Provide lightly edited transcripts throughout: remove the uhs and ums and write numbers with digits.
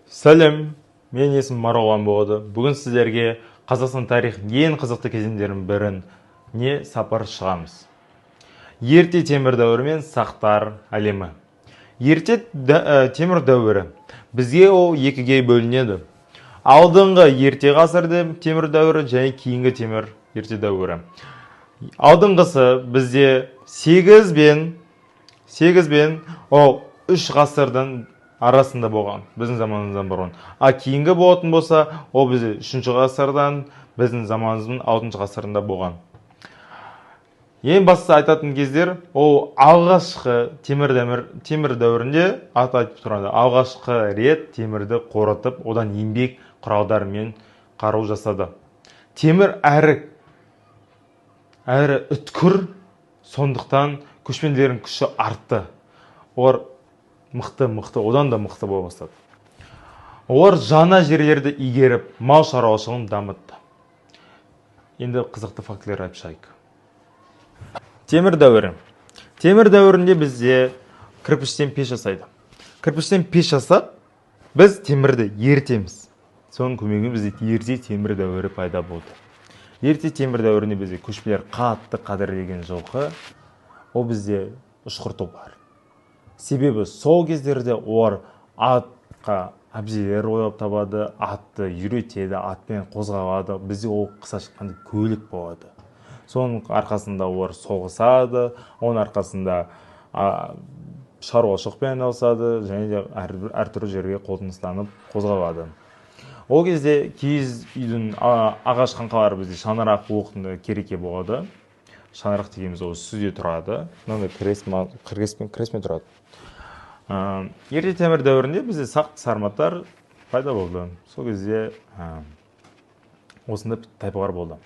Сәлем, мен есім Маролан болады. Бүгін сіздерге Қазақстан тарихының ең қызықты кезеңдерінің бірін не сапар шығамыз. Ерте темір дәуірі мен сақтар әлемі. Ерте темір дәуірі. Бізге ол екіге бөлінеді. Алдыңғы ерте ғасырды темір дәуірі және кейінгі темір ерте дәуірі. Алдыңғысы бізде 8 бен ол 3 ғасырдың арасында болған, біздің заманымыздан бұрын. Кейінгі болатын болса, ол бізде 3 ғасырдан, біздің заманымыздың 6 ғасырында болған. Ең басты айтатын кездер, ол алғашқы темір дәуірінде айтып тұрады. Алғашқы рет темірді қорытып, одан еңбек құралдарымен қару жасады. Темір әрі үткір, сондықтан көшпенділердің күші артты. Олар мықты, одан да мықты бола бастады. Олар жаңа жерлерді игеріп, мал шаруашылығын дамытты. Енді қызықты фактілер айтып шығайық. Темір дәуірі. Темір дәуірінде бізде кірпіштен пеш жасайды. Кірпіштен пеш жасап, біз темірді ертеміз. Соның көмегімен бізде ерте темір дәуірі пайда болды. Ерте темір дәуірінде бізде көшпелер қатты қадірлеген жылқы, ол бізде ұшқыр бар. Себебі сол кездерде олар атқа әбзелер ойлап табады, атты үйретеді, атпен қозғалады. Бізде ол қыса шыққанда көлік болады. Соның арқасында олар соғысады, оның арқасында шаруашылықпен айналысады, және де әртүрлі жерге қолданыстанып қозғалады. Ол кезде киіз үйдің ағаш қаңқалары бізде шаңырақ оқтында кереке болады. Шаңырақ дегеніміз ол үстіде тұрады. Мынандай кіреспен тұрады. Ерте темір дәуірінде бізде сақ сарматтар пайда болды. Сол кезде осында тайпалар болды.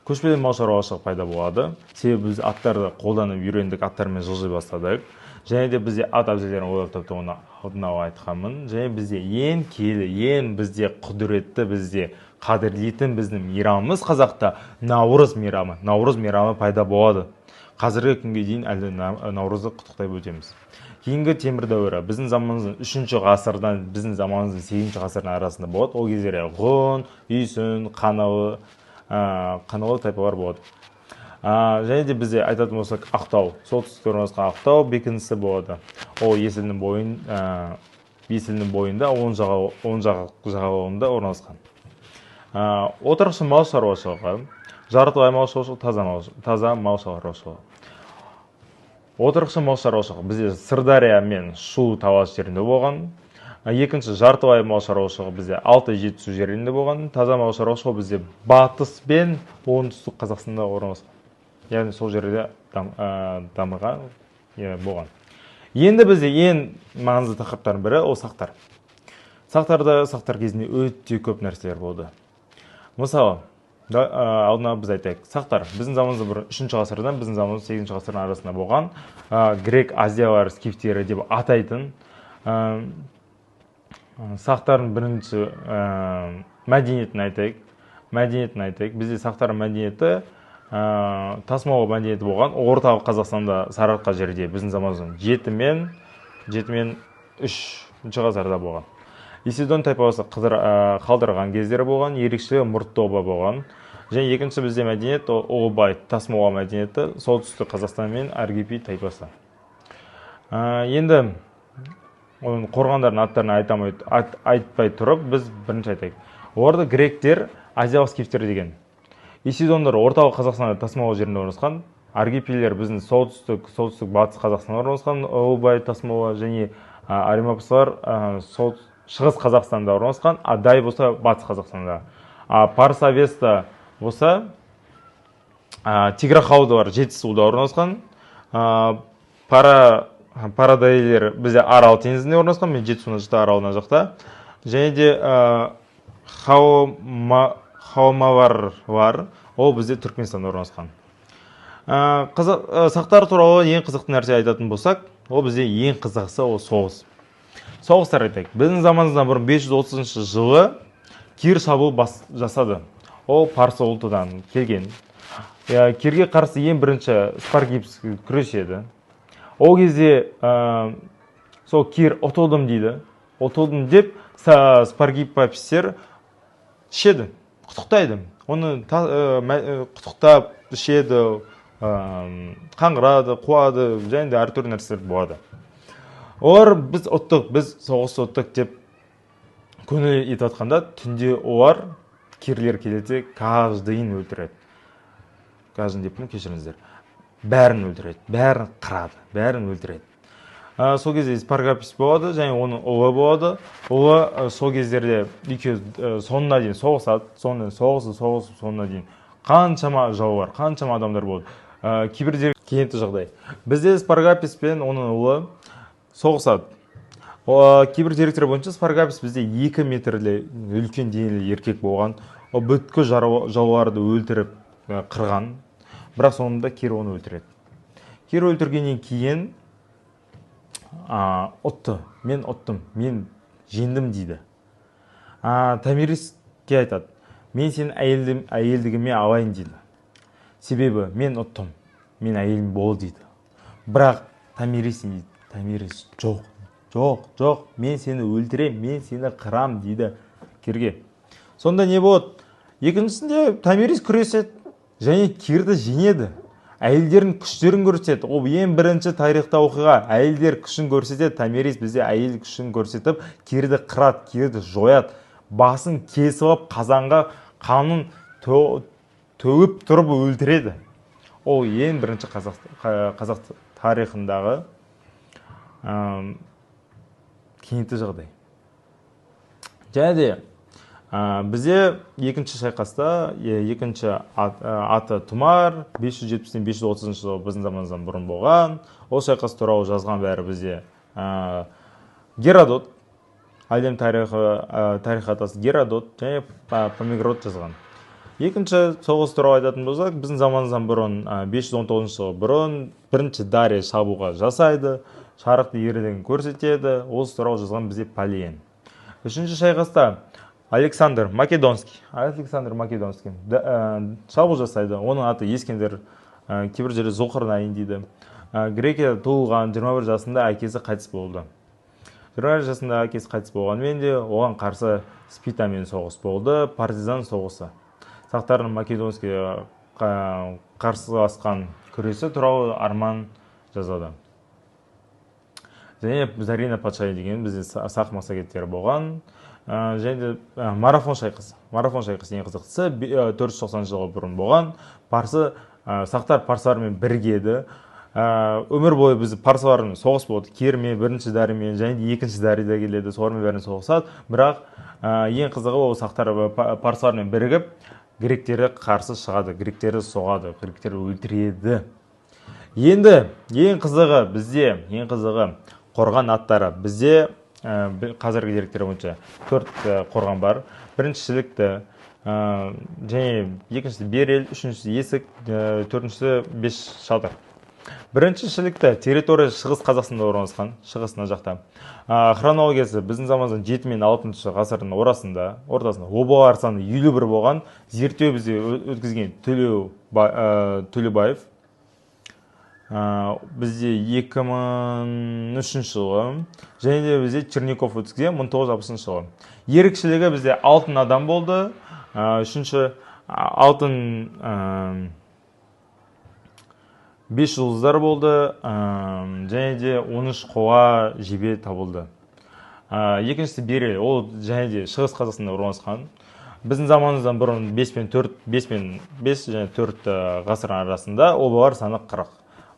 Көшпелі мал шаруашылығы пайда болады. Себебі біз аттарды қолданып үйрендік, аттармен жылжи бастадық. Және де бізде ат әбзелерін ойлап тапты, оны алдын ала айтқанмын. Және бізде ең киелі, ең бізде құдіретті, бізде қадірлейтін біздің мейрамымыз қазақта Наурыз мейрамы. Наурыз мейрамы пайда болады. Қазіргі күнге дейін әлі Наурызды құттықтап өтеміз. Кейінгі темір дәуірі біздің заманымыздың 3 ғасырдан біздің заманымыздың 8 ғасырдың арасында болады. Ол кездері ғұн, үйсін, қаналы тайпалар болады. Және де бізде айтатын болсақ Ақтау, солтүстікте орналасқан Ақтау бекінісі болады. Ол Есілдің бойында, оң жағалауында орналасқан. Отырықшы мал шаруашылығы, жартылай мал шаруашылығы, таза мал шаруашылығы. Отырықшы мал шаруашылығы бізде Сырдария мен Шу талас жерінде болған. Екінші жартылай мал шаруашылығы бізде Алты-Жетісу жерінде болған. Таза мал шаруашылығы бізде батыс пен оңтүстік Қазақстанда орналасқан. Яғни сол жерде дамыған болған. Енді бізде ең маңызды тақырыптардың бірі ол сақтар. Сақтар кезінде өте көп нәрселер болды. Мысалы, алдына біз айтайық. Сақтар біздің заманымызда бір 3 ғасырдан біздің заманымыз 8 ғасырдың арасында болған. Грек азиялар скифтері деп атайтын сақтардың бірінші мәдениетін айтайық. Бізде сақтардың мәдениеті тасмалы мәдениеті болған. Орталық Қазақстанда Сарыарқа жерде біздің заманымыздың 7 мен 3 ғасырда болған. Исидон тайпасы қалдырған кездері болған, ерекшелігі мұртты оба болған. Және екінші бізде мәдениет Оғылбай тасмалы мәдениеті, солтүстік Қазақстан мен Аргипи тайпасы. Енді оның қорғандардың аттарын айтпай тұрып, біз бірінші айтайық. Оларды гректер, азиялық скифтер деген. Исидондар орталық Қазақстанда тасмалы жерінде орналасқан, Аргипилер біздің солтүстік батыс Қазақстанда орналасқан, Оғылбай тасмалы және Аримапсылар шығыс Қазақстанда орналасқан, Адай болса батыс Қазақстанда. Парсавеста болса Тиграхаудалар Жетісуда орналасқан, Парадайлер бізде Арал теңізінде орналасқан, мен Жетісуына жақта, Аралына жақта. Және де Хаумалар, ол бізде Түркменстанда орналасқан. Сақтар туралы ең қызықты нәрсе айтатын болсақ, ол бізде ең қызықтысы ол соғыс. Соғыстар айтайық. Біздің заманымыздан бұрын 530 жылы Кир шабуыл жасады. Ол парсы ұлтынан келген. Кирге қарсы ең бірінші Спаргипс күреседі. Ол кезде сол Кир ұтылдым дейді. Ұтылдым деп спаргипопистер ішеді, құттықтайды. Оны құттықтап ішеді, қаңғырады, қуады, және де әртүрлі нәрселер болады. Олар біз ұттық, біз соғыс ұттық деп көңіл етіп жатқанда, түнде олар кирлер келеді, каждыйын өлтіреді. Каждын деп кешіріңіздер. Бәрін өлтіреді, бәрін қырады, бәрін өлтіреді. Сол кезде спаргипопис болады, және оның ұлы болады. Ұлы сол кездерде екеуі соңына дейін соғысады, соңына дейін қаншама жау бар, қаншама адамдар болды. Кейбірде кенетті жағдай. Бізде спаргипопис пен оның ұлы соғысады. Кейбір деректер бойынша спаргипопис бізде 2 метрлі үлкен денелі еркек болған. Ол бүткіл жауларды өлтіріп қырған, бірақ соңында кері оны өлтіреді. Кері өлтіргеннен кейін ұтты, мен ұттым, мен жеңдім дейді. Томириске айтады, мен сенің әйелдігіме алайын дейді. Себебі мен ұттым, мен әйелім бол дейді. Бірақ Томирис жоқ, мен сені өлтірем, мен сені қырам дейді керге. Сонда не болады? Екіншісінде Томирис күреседі және кирді жеңеді. Әйелдердің күштерін көрсетеді. Ол ең бірінші тарихта оқиға. Әйелдер күшін көрсетеді. Томирис бізде әйел күшін көрсетіп, кирді қырады, кирді жояды. Басын кесіп алып, қазанға қанын төгіп тұрып өлтіреді. Ол ең бірінші қазақ тарихындағы кенетті жағдай. Және де бізде екінші шайқаста, екінші аты Тұмар, 570-530 жылы біздің заманымыздан бұрын болған. Ол шайқас туралы жазған бәрі бізде Геродот, әлем тарихы атасы Геродот және Помегрот жазған. Екінші соғыс туралы айтатын болсақ, біздің заманымыздан бұрын 519 жылы бұрын бірінші Дария шабуылға жасайды, шарықты ерлігін көрсетеді. Осы туралы жазған бізде Полиен. Үшінші шайқаста Александр Македонский шабуыл жасайды. Оның аты ескендер, кейбір жерде Зұлқарнайын дейді. Грекияда туылған 21 жасында әкесі қайтыс болды. 21 жасында әкесі қайтыс болғанмен де оған қарсы Спитамен соғыс болды, партизан соғысы. Сақтардың Македонскийге қарсыласқан күресі туралы арман жазады. Және Зарина патшайым деген бізде сақ массагеттері болған. Және де марафон шайқасы ең қызықтысы 490 жылғы бұрын болған. Сақтар парсылармен біргеді. Өмір бойы біз парсылармен соғыс болды. Кермен, бірінші Дариямен және де екінші Дарияда келеді. Солармен бәрін соғысады. Бірақ ең қызығы ол сақтар парсылармен бірігіп гректерді қарсы шығады, гректерді соғады, гректерді өлтіреді. Енді ең қызығы қорған аттары. Бізде қазіргі деректер бойынша 4 қорған бар. Біріншісілікті және екіншісі Берел, үшіншісі Есік, төртіншісі Бес Шатыр. Біріншісілікті территория шығыс Қазақстанда орналасқан, шығысына жақта. Хронологиясы біздің заманымыздан 7 мен 6 ғасырдың ортасында обалар саны 51 болған. Зерттеу бізде өткізген Төлебаев. Бізде 2003 жылы, және де бізде Черников өткізген 1960 жылы. Ерекшелігі бізде алтын адам болды. Үшінші алтын 5 жұлдыздар болды, және де 13 қола жебе табылды. Екіншісі Берел, ол және де шығыс Қазақстанда орналасқан. Біздің заманымыздан бұрын 5 және 4 ғасыр арасында обалар саны 40.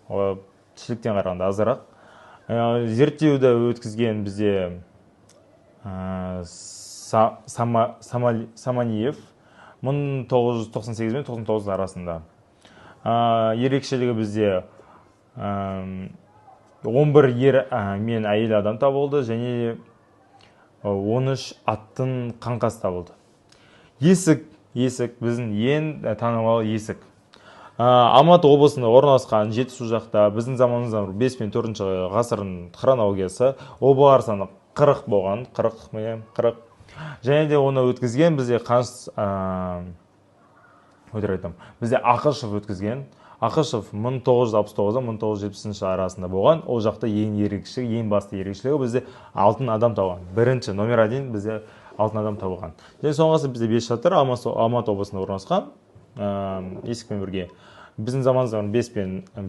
Тішліктен қарағанда азырақ. Зерттеуді өткізген бізде Саманиев 1998 мен 99 арасында. Ерекшелігі бізде 11 ер мен әйел адам табылды, және 13 аттың қаңқасы табылды. Есік, біздің ең танымал Есік. Алматы облысында орналасқан Жетісу жақта біздің заманымыздан 5 мен 4 ғасырдың хронологиясы обалар саны 40 болған, 40. Және де оны өткізген бізде Ақышев өткізген. Ақышев 1969-1970 арасында болған. Ол жақта ең басты ерекшелігі бізде алтын адам табылған. Бірінші, номер 1 бізде алтын адам табылған. Және соңғысы бізде Бесшатыр, Алматы облысында орналасқан, Есікпен бірге. Біздің заманымызда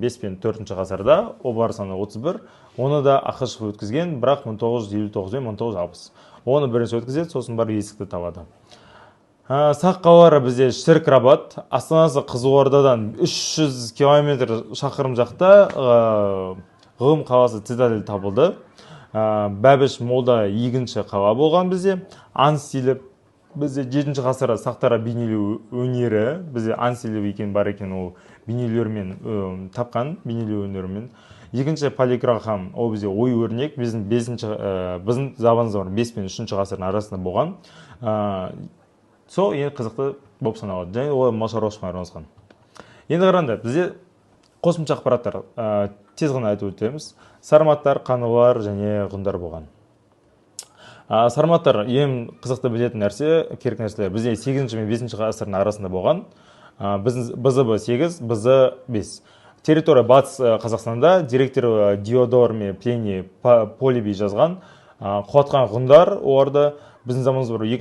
5 пен 4 ғасырда, ол бар саны 31, оны да Ақышев өткізген, бірақ 1959 пен 1960. Оны бірінші өткізеді, сосын бар Есікті табады. Сақ қалалары бізде Шерк-Рабат, астанасы Қызылордадан 300 километр шақырым жақта ғылым қаласы Цитадель табылды. Бәбіш молда егінші қала болған бізде. Ансиліп, бізде 7 ғасырда сақтарға бейнелеу өнері, бізде Ансиліп екен бар екен, ол бейнелеумен тапқан, бейнелеу өнерімен. Екінші Полиграф, ол бізде ой өрнек, біздің заманымызда 5 пен 3 ғасырдың арасында болған. Сол ең қызықты болып саналады, және ол мал шаруашылығына арналған. Енді қараңдар, бізде қосымша ақпараттар тез ғана айтып өтеміз. Сарматтар, қаңлылар және ғұндар болған. Сарматтар ең қызықты білетін нәрсе, керек нәрселер. Бізде 8 мен 5 ғасырдың арасында болған. БЗБ 8, БЗ 5. Территория батыс Қазақстанда директор Диодор мен Плиний Полибий жазған. Қуатқан ғұндар, оларды біздің заманымызда 2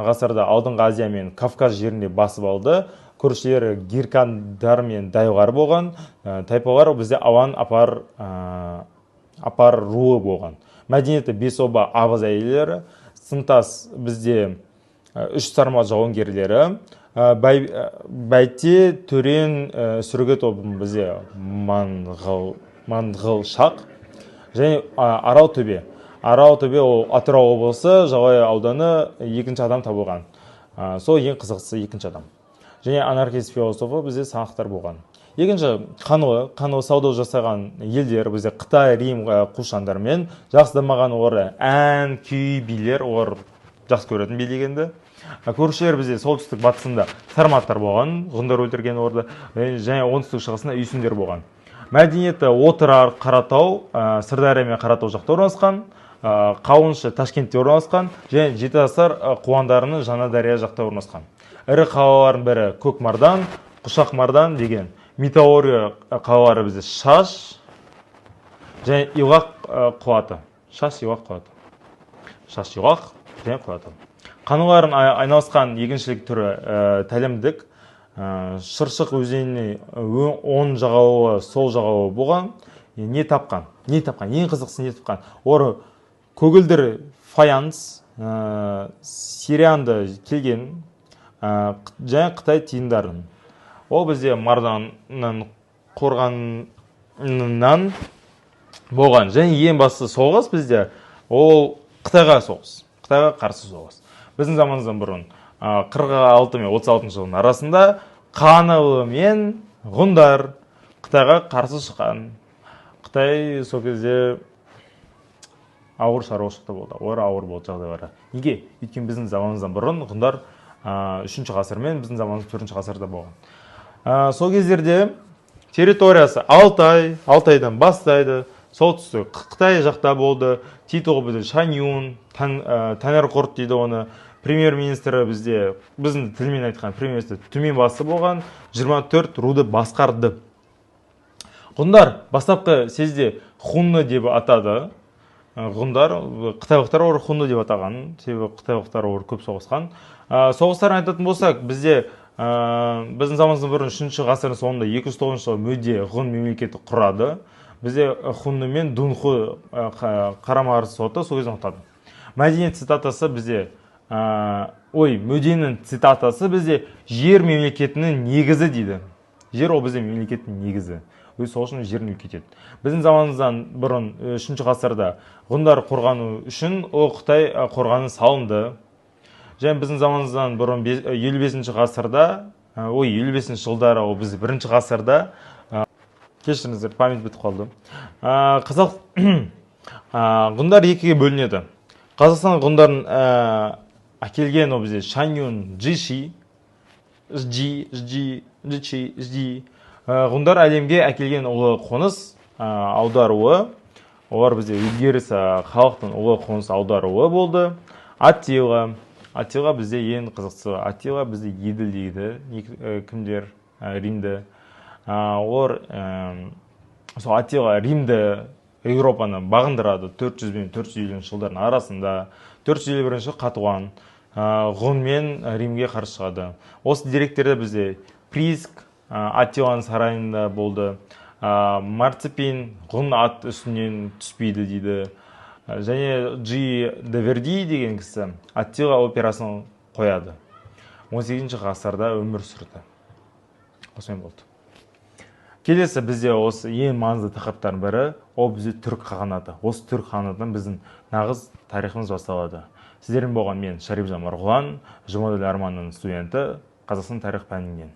ғасырда алдыңғы Азия мен Кавказ жерінде басып алды. Көршілері Гиркандар мен Дайғар болған. Тайпалар бізде Ауан апар руы болған. Мәдениеті Бесоба Абыз әйелдері, Сынтас бізде 3 сармат жауынгерлері, Бәйте Төрен сүргі тобын бізде Манғыл Шақ, және Арал төбе. Арал төбе ол Атырау облысы, Жағалай ауданы 2 адам табылған. Сол ең қызықтысы 2 адам. Және анархист философы бізде саңақтар болған. Екінші Қаңлы сауда жасаған елдер бізде Қытай, Рим құлшандармен, жақсы дамыған олар ән, күй, билер, олар жақсы көретін билегенді. Көршілер бізде солтүстік батысында сарматтар болған, ғұндар өлтірген орда, және оңтүстік шығысында үйсіндер болған. Мәдениеті Отырар, Қаратау, Сырдария мен Қаратау жақта орналасқан, Қауыншы Ташкентте орналасқан, және Жетіасар қуандарының Жаңадария жақта орналасқан. Ірі қалалардың бірі Көкмардан, Құшақмардан деген. Металлургия қалалары бізде Шаш және Илақ қуаты. Шаш, Илақ қуаты. Шаш, Илақ және қуаты. Қаңлылардың айналысқан егіншілік түрі тәлімдік. Шыршық өзеніне оң жағалауы, сол жағалауы болған. Не тапқан? Ең қызықсы не тапқан? Оры көгілдір фаянс, сирианды келген, және Қытай тиындарын. Ол бізде Марданның қорғанынан болған. Және ең басты соғыс бізде ол Қытайға соғыс. Қытайға қарсы соғыс. Біздің заманымыздан бұрын 46 мен 36 жылдың арасында Қаңлы мен ғұндар Қытайға қарсы шыққан. Қытай сол кезде ауыр шаруашылықта болды. Олар ауыр болды жағдайлары. Неге? Өйткені біздің заманымыздан бұрын ғұндар 3 ғасыр мен біздің заманымыз 4 ғасырда болған. Сол кездерде территориясы Алтайдан бастайды, солтүстік Қытай жақта болды. Титулы бізде Шаньюн, Тәңірқұрт дейді оны. Премьер-министрі бізде, біздің тілмен айтқан премьер-министр төмен басы болған, 24 руды басқарды. Ғұндар бастапқы сезде хунны деп атады. Ғұндар, қытайлықтар олар хунны деп атаған, себебі қытайлықтар олар көп соғысқан. Соғыстарын айтатын болсақ, бізде біздің заманымыздан бұрын 3 ғасырдың соңында 209 жылы Мөде ғұн мемлекеті құрады. Бізде хунны мен дунху қарама-қарсы соғысты, сол кезде ұқтады. Мәдениет цитатасы бізде, Мөденің цитатасы бізде жер мемлекетінің негізі дейді. Жер ол бізде мемлекеттің негізі. Сол үшін жер мемлекет еді. Біздің заманымыздан бұрын 3 ғасырда ғұндар қорғану үшін ол Қытай қорғаны салынды. Және біздің заманымыздан бұрын 55 ғасырда, 55 жылдары ол біз 1 ғасырда, кешіріңіздер, память бітіп қалды. Ғұндар екіге бөлінеді. Қазақстан ғұндарын әкелген ол бізде Шаньюн, Жиши, ғұндар әлемге әкелген ұлы қоныс аударуы, олар бізде өзгеріс халықтың ұлы қоныс аударуы болды. Аттила бізде ең қызықтысы. Аттила бізде еділ дейді. Кімдер? Римді. Олар сол Аттила Римді, Еуропаны бағындырады 400 бен 450 жылдардың арасында. 451 Қатуан ғұнмен Римге қарсы шығады. Осы деректерде бізде Приск Аттиланың сарайында болды. Марципин ғұн ат үстінен түспейді дейді. Және Джи де Верди деген кісі Аттила операсын қояды. 18 ғасырда өмір сүрді. Осымен болды. Келесі бізде осы ең маңызды тақырыптардың бірі, ол бізде түрік қағанаты. Осы түрік қағанатынан біздің нағыз тарихымыз басталады. Сіздермен болған мен Шарипжан Марғұлан, Жұмаділ Арманның студенті, Қазақстан тарих пәнінен.